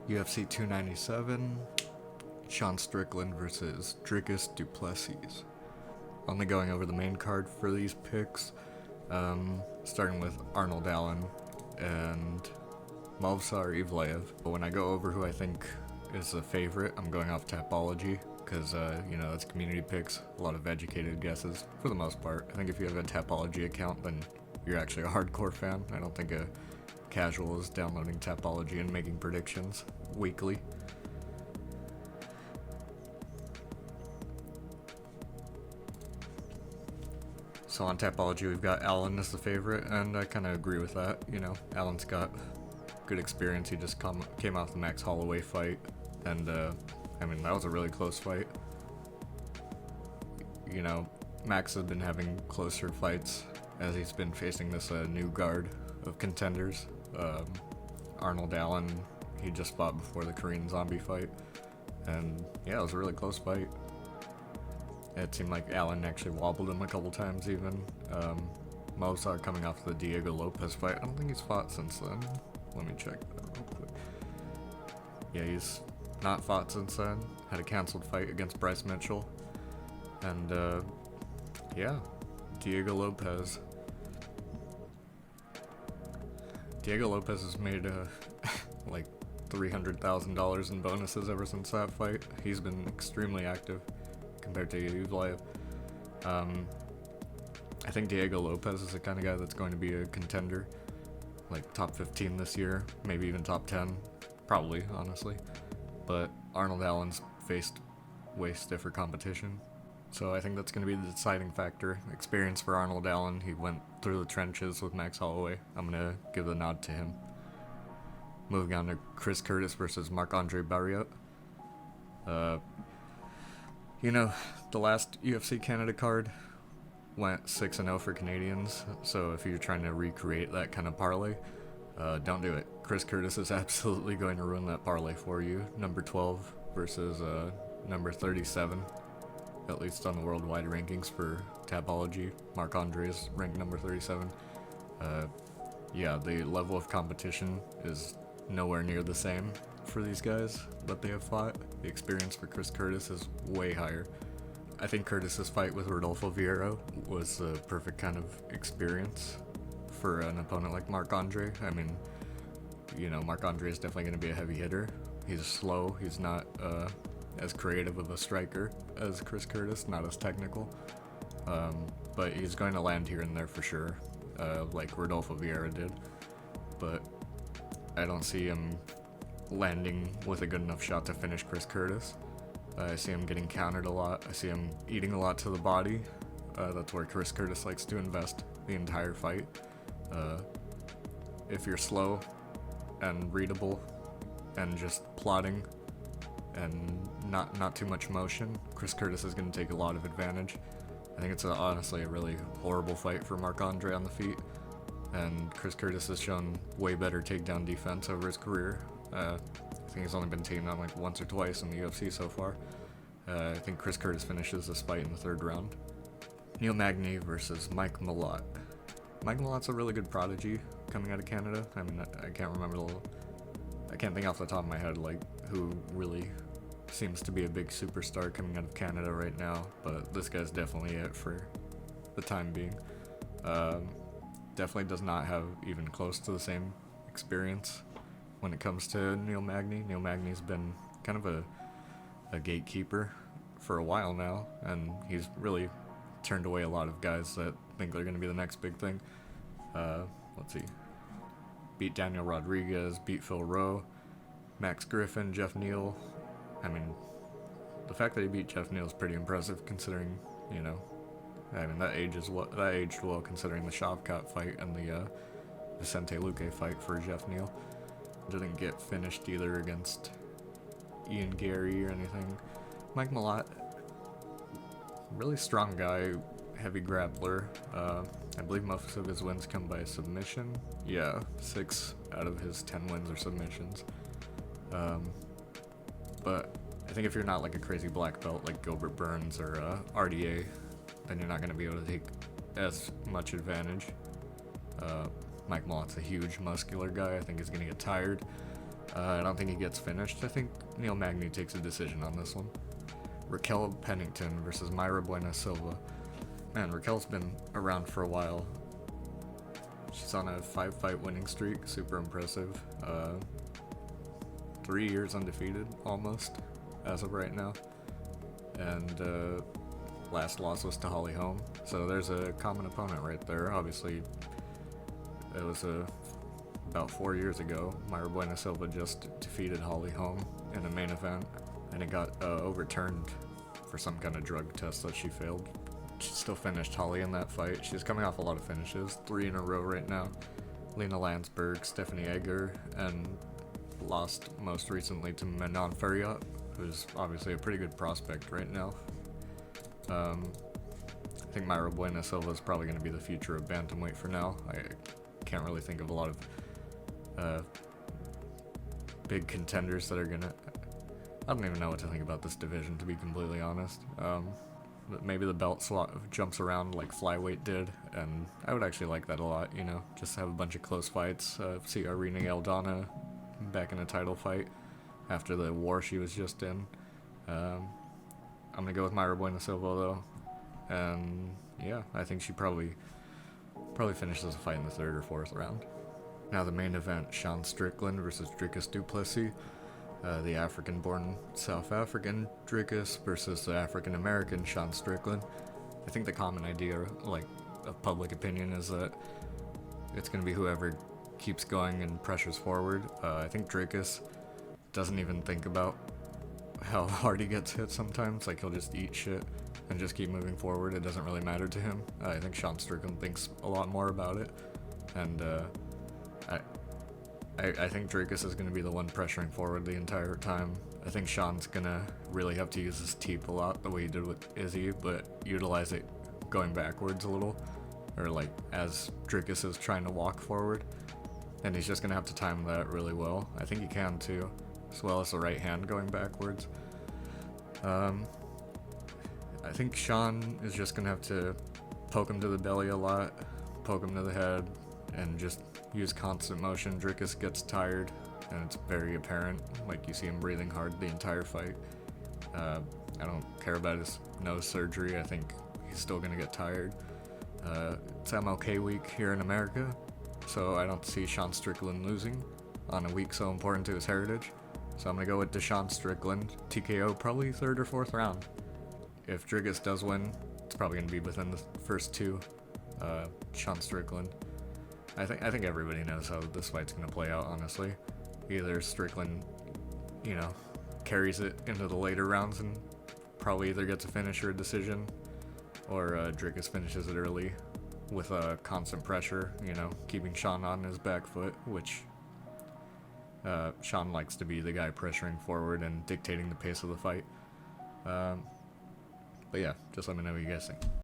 UFC 297, Sean Strickland versus Dricus Du Plessis. Only going over the main card for these picks, starting with Arnold Allen and Movsar Evlaev. But when I go over who I think is the favorite, I'm going off Tapology, because, that's community picks, a lot of educated guesses, for the most part. I think if you have a Tapology account, then you're actually a hardcore fan. I don't think a casual is downloading Tapology and making predictions weekly. So on Tapology, we've got Allen as the favorite, and I kind of agree with that. Allen's got good experience. He just came off the Max Holloway fight, and that was a really close fight. Max has been having closer fights as he's been facing this new guard of contenders. Arnold Allen, he just fought before the Korean Zombie fight, and yeah, it was a really close fight. It seemed like Allen actually wobbled him a couple times even. Movsar coming off the Diego Lopez fight, I don't think he's fought since then. Let me check that real quick. Yeah, he's not fought since then. Had a canceled fight against Bryce Mitchell. And Diego Lopez. Diego Lopez has made like $300,000 in bonuses ever since that fight. He's been extremely active compared to Evlaev. I think Diego Lopez is the kind of guy that's going to be a contender, like top 15 this year, maybe even top 10, probably, honestly. But Arnold Allen's faced way stiffer competition, so I think that's going to be the deciding factor. Experience for Arnold Allen, he went through the trenches with Max Holloway. I'm going to give the nod to him. Moving on to Chris Curtis versus Marc-Andre Barriot. The last UFC Canada card went 6-0 for Canadians, so if you're trying to recreate that kind of parlay, don't do it. Chris Curtis is absolutely going to ruin that parlay for you. Number 12 versus number 37, at least on the worldwide rankings for Tapology. Marc-Andre is ranked number 37. The level of competition is nowhere near the same for these guys that they have fought. The experience for Chris Curtis is way higher. I think Curtis's fight with Rodolfo Vieira was the perfect kind of experience for an opponent like Marc-Andre. Marc-Andre is definitely going to be a heavy hitter. He's slow. He's not as creative of a striker as Chris Curtis, not as technical. But he's going to land here and there for sure, like Rodolfo Vieira did. But I don't see him landing with a good enough shot to finish Chris Curtis. I see him getting countered a lot. I see him eating a lot to the body. That's where Chris Curtis likes to invest the entire fight. If you're slow and readable and just plotting and not too much motion, Chris Curtis is going to take a lot of advantage. I think it's honestly a really horrible fight for Marc-Andre on the feet, and Chris Curtis has shown way better takedown defense over his career. I think he's only been taken on like once or twice in the UFC so far. I think Chris Curtis finishes this fight in the third round. Neil Magny versus Mike Malott. Mike Malott's a really good prodigy coming out of Canada. I can't think off the top of my head like who really seems to be a big superstar coming out of Canada right now, but this guy's definitely it for the time being. Definitely does not have even close to the same experience when it comes to Neil Magny. Neil Magny's been kind of a gatekeeper for a while now, and he's really turned away a lot of guys that think they're going to be the next big thing. Let's see. Beat Daniel Rodriguez, beat Phil Rowe, Max Griffin, Jeff Neal. The fact that he beat Jeff Neal is pretty impressive considering, that aged well considering the Shavkat fight and the Vicente Luque fight for Jeff Neal. Didn't get finished either against Ian Gary or anything. Mike Malott, really strong guy, heavy grappler. I believe most of his wins come by submission. Yeah, 6 out of his 10 wins are submissions. But I think if you're not like a crazy black belt like Gilbert Burns or RDA, then you're not going to be able to take as much advantage. Mike Malott's a huge muscular guy. I think he's going to get tired. I don't think he gets finished. I think Neil Magny takes a decision on this one. Raquel Pennington versus Mayra Buena Silva. Man, Raquel's been around for a while. She's on a 5-fight winning streak, super impressive. 3 years undefeated, almost, as of right now. And last loss was to Holly Holm. So there's a common opponent right there. Obviously, it was about 4 years ago. Mayra Buena Silva just defeated Holly Holm in a main event, and it got overturned for some kind of drug test that she failed. She still finished Holly in that fight. She's coming off a lot of finishes, 3 in a row right now. Lena Landsberg, Stephanie Egger, and lost most recently to Manon Ferriot, who's obviously a pretty good prospect right now. I think Mayra Buena Silva is probably going to be the future of bantamweight for now. I can't really think of a lot of big contenders that are gonna. I don't even know what to think about this division, to be completely honest. Maybe the belt slot jumps around like flyweight did, and I would actually like that a lot. You know, just have a bunch of close fights. See Irina Aldana back in a title fight after the war she was just in. I'm gonna go with Mayra Buena Silva though, and yeah, I think she probably finishes the fight in the 3rd or 4th round. Now the main event: Sean Strickland versus Dricus Du Plessis. The African-born South African Dricus versus the African-American Sean Strickland. I think the common idea, like, of public opinion is that it's going to be whoever keeps going and pressures forward. I think Dricus doesn't even think about how hard he gets hit sometimes. Like, he'll just eat shit and just keep moving forward. It doesn't really matter to him. I think Sean Strickland thinks a lot more about it. And I think Dricus is going to be the one pressuring forward the entire time. I think Sean's going to really have to use his teep a lot, the way he did with Izzy, but utilize it going backwards a little, or like as Dricus is trying to walk forward. And he's just going to have to time that really well. I think he can too, as well as the right hand going backwards. I think Sean is just going to have to poke him to the belly a lot, poke him to the head, and just use constant motion. Dricus gets tired, and it's very apparent. Like, you see him breathing hard the entire fight. I don't care about his nose surgery. I think he's still going to get tired. It's MLK week here in America, so I don't see Sean Strickland losing on a week so important to his heritage. So I'm going to go with Sean Strickland, TKO, probably 3rd or 4th round. If Dricus does win, it's probably going to be within the first 2. Sean Strickland. I think everybody knows how this fight's going to play out, honestly. Either Strickland, carries it into the later rounds and probably either gets a finish or a decision, or Dricus finishes it early with constant pressure, keeping Sean on his back foot, which Sean likes to be the guy pressuring forward and dictating the pace of the fight. But yeah, just let me know what you guys think.